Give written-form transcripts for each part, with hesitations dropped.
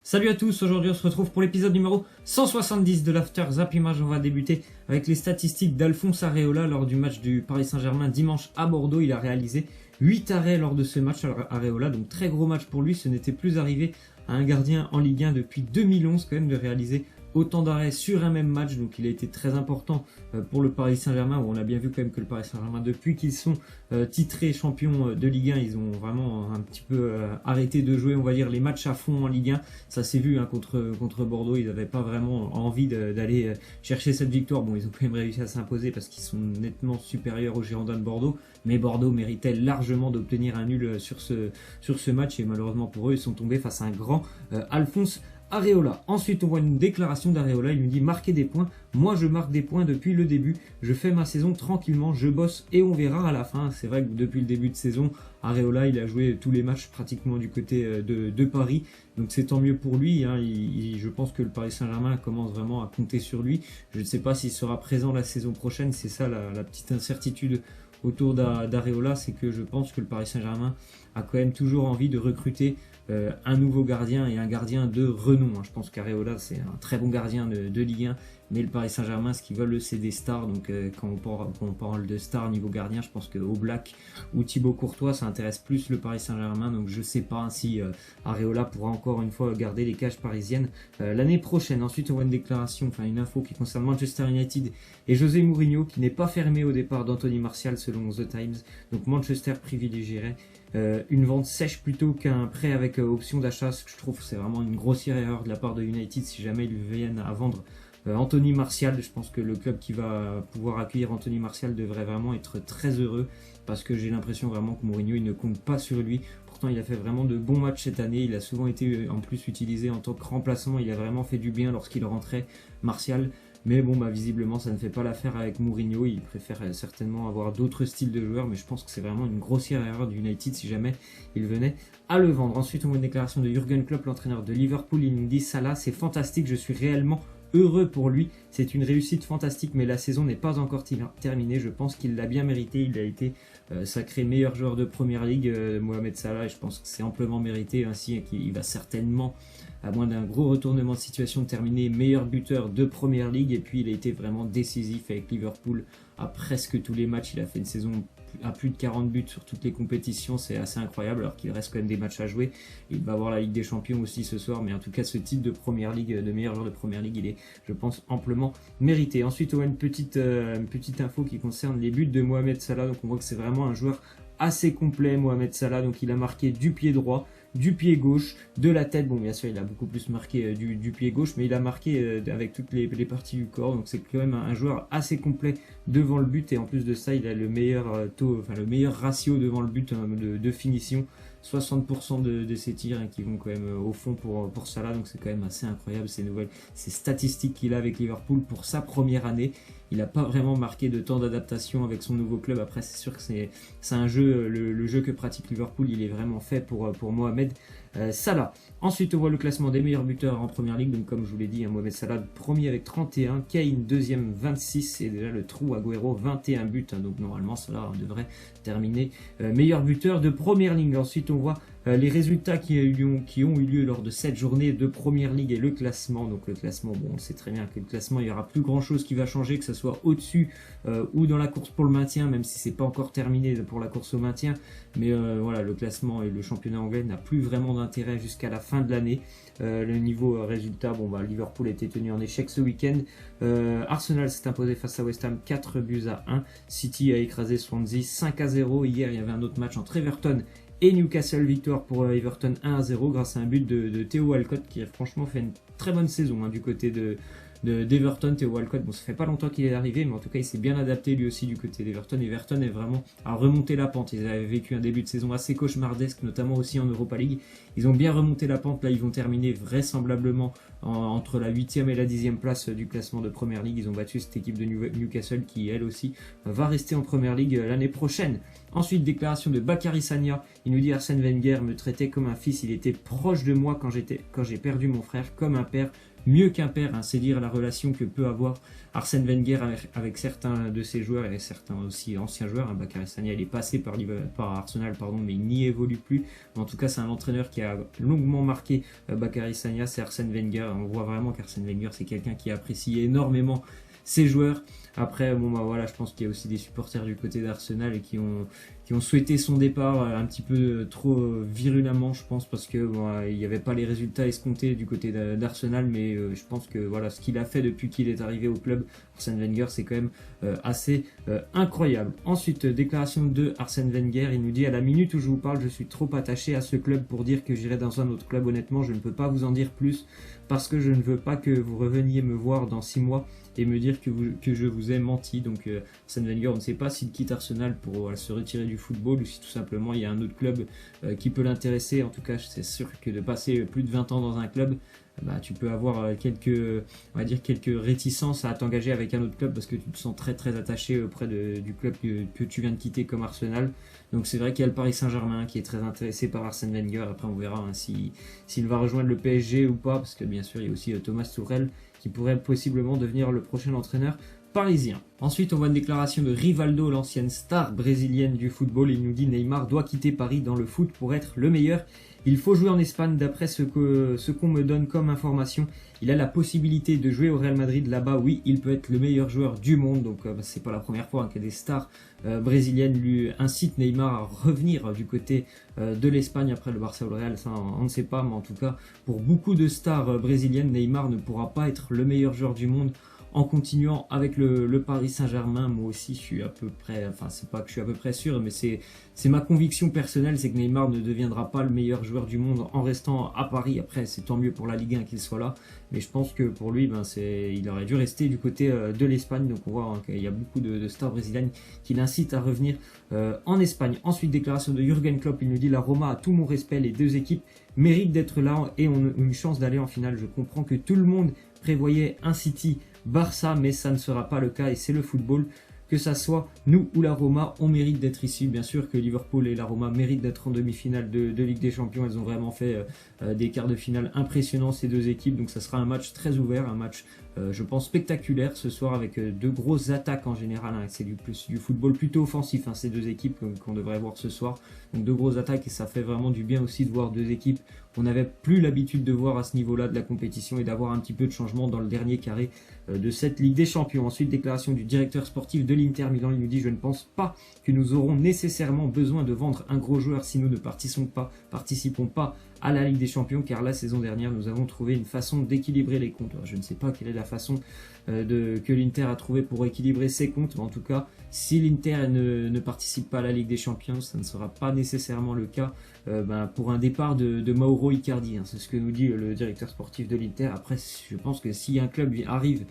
Salut à tous, aujourd'hui on se retrouve pour l'épisode numéro 170 de l'After Zap Image. On va débuter avec les statistiques d'Alphonse Areola lors du match du Paris Saint-Germain dimanche à Bordeaux. Il a réalisé 8 arrêts lors de ce match Areola, donc très gros match pour lui. Ce n'était plus arrivé à un gardien en Ligue 1 depuis 2011 quand même de réaliser autant d'arrêts sur un même match, donc il a été très important pour le Paris Saint-Germain, où on a bien vu quand même que le Paris Saint-Germain, depuis qu'ils sont titrés champions de Ligue 1, ils ont vraiment un petit peu arrêté de jouer, on va dire, les matchs à fond en Ligue 1. Ça s'est vu contre Bordeaux, ils n'avaient pas vraiment envie d'aller chercher cette victoire. Bon, ils ont quand même réussi à s'imposer parce qu'ils sont nettement supérieurs aux Girondins de Bordeaux, mais Bordeaux méritait largement d'obtenir un nul sur ce match, et malheureusement pour eux, ils sont tombés face à un grand Alphonse Areola. Ensuite, on voit une déclaration d'Areola. Il nous dit: marquer des points. Moi, je marque des points depuis le début. Je fais ma saison tranquillement. Je bosse et on verra à la fin. C'est vrai que depuis le début de saison, Areola, il a joué tous les matchs pratiquement du côté de Paris. Donc c'est tant mieux pour lui. Hein. Je pense que le Paris Saint-Germain commence vraiment à compter sur lui. Je ne sais pas s'il sera présent la saison prochaine. C'est ça la petite incertitude autour d'Areola. C'est que je pense que le Paris Saint-Germain a quand même toujours envie de recruter un nouveau gardien et un gardien de renom. Je pense qu'Areola, c'est un très bon gardien de Ligue 1, mais le Paris Saint-Germain, ce qu'ils veulent, c'est des stars. Donc quand on parle de stars niveau gardien, je pense que Oblak ou Thibaut Courtois, ça intéresse plus le Paris Saint-Germain. Donc je ne sais pas si Areola pourra encore une fois garder les cages parisiennes l'année prochaine. Ensuite, on voit une déclaration, enfin une info qui concerne Manchester United et José Mourinho, qui n'est pas fermé au départ d'Anthony Martial selon The Times. Donc Manchester privilégierait une vente sèche plutôt qu'un prêt avec option d'achat. Ce que je trouve, c'est vraiment une grossière erreur de la part de United si jamais ils viennent à vendre Anthony Martial. Je pense que le club qui va pouvoir accueillir Anthony Martial devrait vraiment être très heureux, parce que j'ai l'impression vraiment que Mourinho, il ne compte pas sur lui. Pourtant, il a fait vraiment de bons matchs cette année. Il a souvent été en plus utilisé en tant que remplaçant. Il a vraiment fait du bien lorsqu'il rentrait, Martial. Mais bon, visiblement, ça ne fait pas l'affaire avec Mourinho. Il préfère certainement avoir d'autres styles de joueurs, mais je pense que c'est vraiment une grossière erreur du United si jamais il venait à le vendre. Ensuite, on voit une déclaration de Jürgen Klopp, l'entraîneur de Liverpool. Il nous dit: Salah, c'est fantastique, je suis réellement heureux pour lui. C'est une réussite fantastique, mais la saison n'est pas encore terminée. Je pense qu'il l'a bien mérité. Il a été sacré meilleur joueur de Première Ligue, Mohamed Salah, et je pense que c'est amplement mérité. Ainsi qu'il va certainement, à moins d'un gros retournement de situation, terminé meilleur buteur de Première Ligue. Et puis il a été vraiment décisif avec Liverpool à presque tous les matchs. Il a fait une saison à plus de 40 buts sur toutes les compétitions, c'est assez incroyable, alors qu'il reste quand même des matchs à jouer. Il va avoir la Ligue des Champions aussi ce soir, mais en tout cas ce titre de Première Ligue, de meilleur joueur de Première Ligue, il est, je pense, amplement mérité. Ensuite, on a une petite info qui concerne les buts de Mohamed Salah. Donc on voit que c'est vraiment un joueur assez complet, Mohamed Salah. Donc il a marqué du pied droit, du pied gauche, de la tête. Bon, bien sûr, il a beaucoup plus marqué du pied gauche, mais il a marqué avec toutes les parties du corps. Donc c'est quand même un joueur assez complet devant le but, et en plus de ça, il a le meilleur le meilleur ratio devant le but de finition. 60% de ses tirs qui vont quand même au fond pour Salah, donc c'est quand même assez incroyable ces statistiques qu'il a avec Liverpool pour sa première année. Il n'a pas vraiment marqué de temps d'adaptation avec son nouveau club. Après, c'est sûr que c'est un jeu, le jeu que pratique Liverpool, il est vraiment fait pour Mohamed Salah. Ensuite, on voit le classement des meilleurs buteurs en Première Ligue. Donc comme je vous l'ai dit, Mohamed Salah premier avec 31, Kane deuxième 26, et déjà le trou Agüero 21 buts. Donc normalement Salah devrait terminer meilleur buteur de Première Ligue. Ensuite, on voit les résultats qui ont eu lieu lors de cette journée de Première Ligue et le classement. Donc le classement, bon, on sait très bien que le classement, il n'y aura plus grand chose qui va changer, que ce soit au-dessus ou dans la course pour le maintien, même si c'est pas encore terminé pour la course au maintien. Mais voilà, le classement et le championnat anglais n'a plus vraiment d'intérêt jusqu'à la fin de l'année. Le niveau résultat, Liverpool a été tenu en échec ce week-end. Arsenal s'est imposé face à West Ham 4-1. City a écrasé Swansea 5-0. Hier, il y avait un autre match entre Everton et Newcastle, victoire pour Everton 1-0 grâce à un but de Theo Walcott, qui a franchement fait une très bonne saison du côté d'Everton. Theo Walcott, ça fait pas longtemps qu'il est arrivé, mais en tout cas il s'est bien adapté lui aussi du côté d'Everton. Everton est vraiment à remonter la pente. Ils avaient vécu un début de saison assez cauchemardesque, notamment aussi en Europa League. Ils ont bien remonté la pente. Là, ils vont terminer vraisemblablement entre la 8e et la 10e place du classement de Première Ligue. Ils ont battu cette équipe de Newcastle qui, elle aussi, va rester en Première Ligue l'année prochaine. Ensuite, déclaration de Bakary Sagna. Il nous dit: Arsène Wenger me traitait comme un fils. Il était proche de moi quand j'ai perdu mon frère. Comme un père, mieux qu'un père, hein. C'est dire la relation que peut avoir Arsène Wenger avec certains de ses joueurs et certains aussi anciens joueurs, hein. Bacary Sagna, il est passé par Arsenal, mais il n'y évolue plus. Mais en tout cas, c'est un entraîneur qui a longuement marqué Bacary Sagna, c'est Arsène Wenger. On voit vraiment qu'Arsène Wenger, c'est quelqu'un qui apprécie énormément ses joueurs. Après, bon bah voilà, je pense qu'il y a aussi des supporters du côté d'Arsenal et qui ont souhaité son départ un petit peu trop virulemment, je pense, parce que bon, il n'y avait pas les résultats escomptés du côté d'Arsenal, mais je pense que voilà, ce qu'il a fait depuis qu'il est arrivé au club, Arsène Wenger, c'est quand même assez incroyable. Ensuite, déclaration de Arsène Wenger, il nous dit: à la minute où je vous parle, je suis trop attaché à ce club pour dire que j'irai dans un autre club. Honnêtement, je ne peux pas vous en dire plus parce que je ne veux pas que vous reveniez me voir dans 6 mois et me dire que je vous ai menti. Donc Arsène Wenger, on ne sait pas s'il quitte Arsenal pour se retirer du football ou si tout simplement il y a un autre club qui peut l'intéresser. En tout cas, c'est sûr que de passer plus de 20 ans dans un club, tu peux avoir quelques réticences à t'engager avec un autre club parce que tu te sens très très attaché auprès du club que tu viens de quitter comme Arsenal. Donc c'est vrai qu'il y a le Paris Saint-Germain qui est très intéressé par Arsène Wenger. Après on verra s'il va rejoindre le PSG ou pas, parce que bien sûr il y a aussi Thomas Tuchel qui pourrait possiblement devenir le prochain entraîneur parisien. Ensuite, on voit une déclaration de Rivaldo, l'ancienne star brésilienne du football. Il nous dit: Neymar doit quitter Paris dans le foot pour être le meilleur. Il faut jouer en Espagne d'après ce qu'on me donne comme information. Il a la possibilité de jouer au Real Madrid là-bas. Oui, il peut être le meilleur joueur du monde. Donc c'est pas la première fois que des stars brésiliennes lui incitent Neymar à revenir du côté de l'Espagne après le Barça ou le Real. Ça, on ne sait pas, mais en tout cas, pour beaucoup de stars brésiliennes, Neymar ne pourra pas être le meilleur joueur du monde en continuant avec le Paris Saint-Germain. Moi aussi, je suis à peu près, enfin c'est pas que je suis à peu près sûr, mais c'est ma conviction personnelle, c'est que Neymar ne deviendra pas le meilleur joueur du monde en restant à Paris. Après, c'est tant mieux pour la Ligue 1 qu'il soit là, mais je pense que pour lui, il aurait dû rester du côté de l'Espagne. Donc on voit qu'il y a beaucoup de stars brésiliennes qui l'incitent à revenir en Espagne. Ensuite, déclaration de Jürgen Klopp, il nous dit: la Roma a tout mon respect, les deux équipes méritent d'être là et ont une chance d'aller en finale. Je comprends que tout le monde prévoyait un City Barça, mais ça ne sera pas le cas et c'est le football. Que ça soit nous ou la Roma, on mérite d'être ici. Bien sûr que Liverpool et la Roma méritent d'être en demi-finale de Ligue des Champions. Elles ont vraiment fait des quarts de finale impressionnants, ces deux équipes. Donc ça sera un match très ouvert, un match je pense spectaculaire ce soir, avec de grosses attaques en général, hein. C'est du football plutôt offensif, hein, ces deux équipes qu'on devrait voir ce soir. Donc de grosses attaques, et ça fait vraiment du bien aussi de voir deux équipes qu'on n'avait plus l'habitude de voir à ce niveau-là de la compétition, et d'avoir un petit peu de changement dans le dernier carré de cette Ligue des Champions. Ensuite, déclaration du directeur sportif de l'Inter Milan, il nous dit: je ne pense pas que nous aurons nécessairement besoin de vendre un gros joueur si nous ne participons pas à la Ligue des Champions, car la saison dernière nous avons trouvé une façon d'équilibrer les comptes. Alors, je ne sais pas quelle est la façon que l'Inter a trouvé pour équilibrer ses comptes, mais en tout cas, si l'Inter ne participe pas à la Ligue des Champions, ça ne sera pas nécessairement le cas pour un départ de Mauro Icardi, hein. C'est ce que nous dit le directeur sportif de l'Inter. Après, je pense que si un club arrive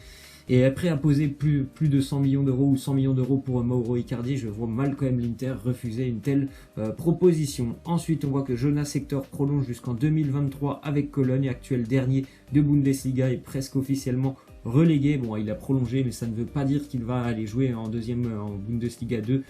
et est prêt à poser plus de 100 millions d'euros ou 100 millions d'euros pour Mauro Icardi, je vois mal quand même l'Inter refuser une telle proposition. Ensuite, on voit que Jonas Hector prolonge jusqu'en 2023 avec Cologne, actuel dernier de Bundesliga et presque officiellement relégué. Bon, il a prolongé, mais ça ne veut pas dire qu'il va aller jouer en Bundesliga 2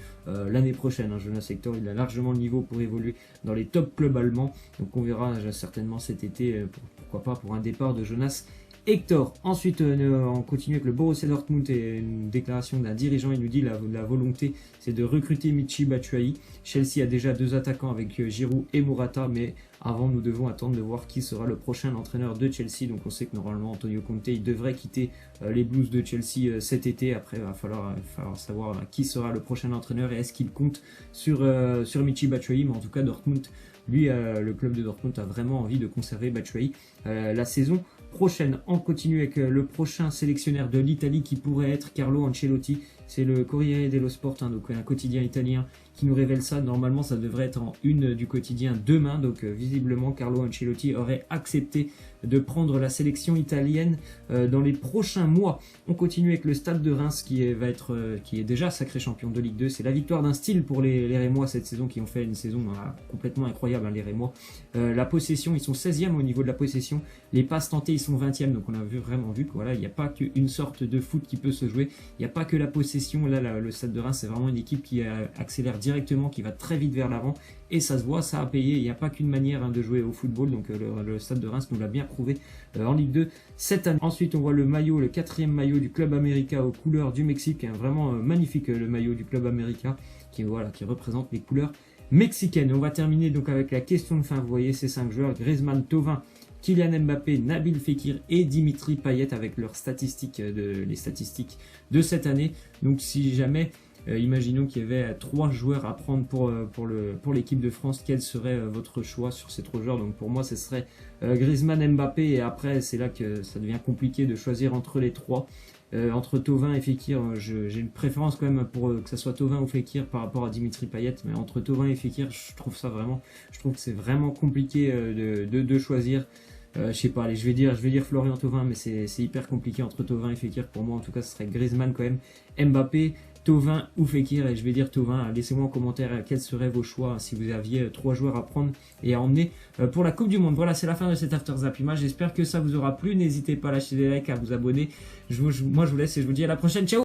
l'année prochaine, hein. Jonas Hector, il a largement le niveau pour évoluer dans les top clubs allemands. Donc on verra certainement cet été, pourquoi pas, pour un départ de Jonas Hector. Ensuite, on continue avec le Borussia Dortmund et une déclaration d'un dirigeant. Il nous dit: la volonté, c'est de recruter Michy Batshuayi. Chelsea a déjà 2 attaquants avec Giroud et Morata, mais avant, nous devons attendre de voir qui sera le prochain entraîneur de Chelsea. Donc on sait que normalement Antonio Conte, il devrait quitter les Blues de Chelsea cet été. Après, il va falloir savoir qui sera le prochain entraîneur et est-ce qu'il compte sur Michy Batshuayi. Mais en tout cas, Dortmund, lui, le club de Dortmund a vraiment envie de conserver Batshuayi la saison prochaine. On continue avec le prochain sélectionneur de l'Italie qui pourrait être Carlo Ancelotti. C'est le Corriere dello Sport, hein, donc un quotidien italien qui nous révèle ça. Normalement, ça devrait être en une du quotidien demain. Donc visiblement, Carlo Ancelotti aurait accepté de prendre la sélection italienne dans les prochains mois. On continue avec le Stade de Reims qui est déjà sacré champion de Ligue 2. C'est la victoire d'un style pour les Rémois cette saison, qui ont fait une saison complètement incroyable, hein, les Rémois. La possession, ils sont 16e au niveau de la possession. Les passes tentées, ils sont 20e. Donc on a vraiment vu que voilà, il n'y a pas qu'une sorte de foot qui peut se jouer. Il n'y a pas que la possession. Là, le Stade de Reims, c'est vraiment une équipe qui accélère directement, qui va très vite vers l'avant et ça se voit, ça a payé. Il n'y a pas qu'une manière de jouer au football, donc le Stade de Reims nous l'a bien prouvé en Ligue 2 cette année. Ensuite, on voit le maillot, le 4e maillot du Club América aux couleurs du Mexique, vraiment magnifique le maillot du Club América qui représente les couleurs mexicaines. On va terminer donc avec la question de fin. Vous voyez ces 5 joueurs, Griezmann, Thauvin, Kylian Mbappé, Nabil Fekir et Dimitri Payet avec leurs statistiques, les statistiques de cette année. Donc si jamais, imaginons qu'il y avait 3 joueurs à prendre pour l'équipe de France, quel serait votre choix sur ces 3 joueurs? Donc pour moi ce serait Griezmann, Mbappé, et après c'est là que ça devient compliqué de choisir entre les 3. Entre Thauvin et Fekir, j'ai une préférence quand même pour que ça soit Thauvin ou Fekir par rapport à Dimitri Payet, mais entre Thauvin et Fekir, je trouve que c'est vraiment compliqué de choisir. Je sais pas, allez, je vais dire Florian Thauvin, mais c'est hyper compliqué entre Thauvin et Fekir. Pour moi, en tout cas, ce serait Griezmann quand même, Mbappé, Thauvin ou Fekir, et je vais dire Thauvin. Laissez-moi en commentaire quels seraient vos choix si vous aviez 3 joueurs à prendre et à emmener pour la Coupe du Monde. Voilà, c'est la fin de cet After Zap Image. J'espère que ça vous aura plu. N'hésitez pas à lâcher des likes, à vous abonner. Moi, je vous laisse et je vous dis à la prochaine. Ciao!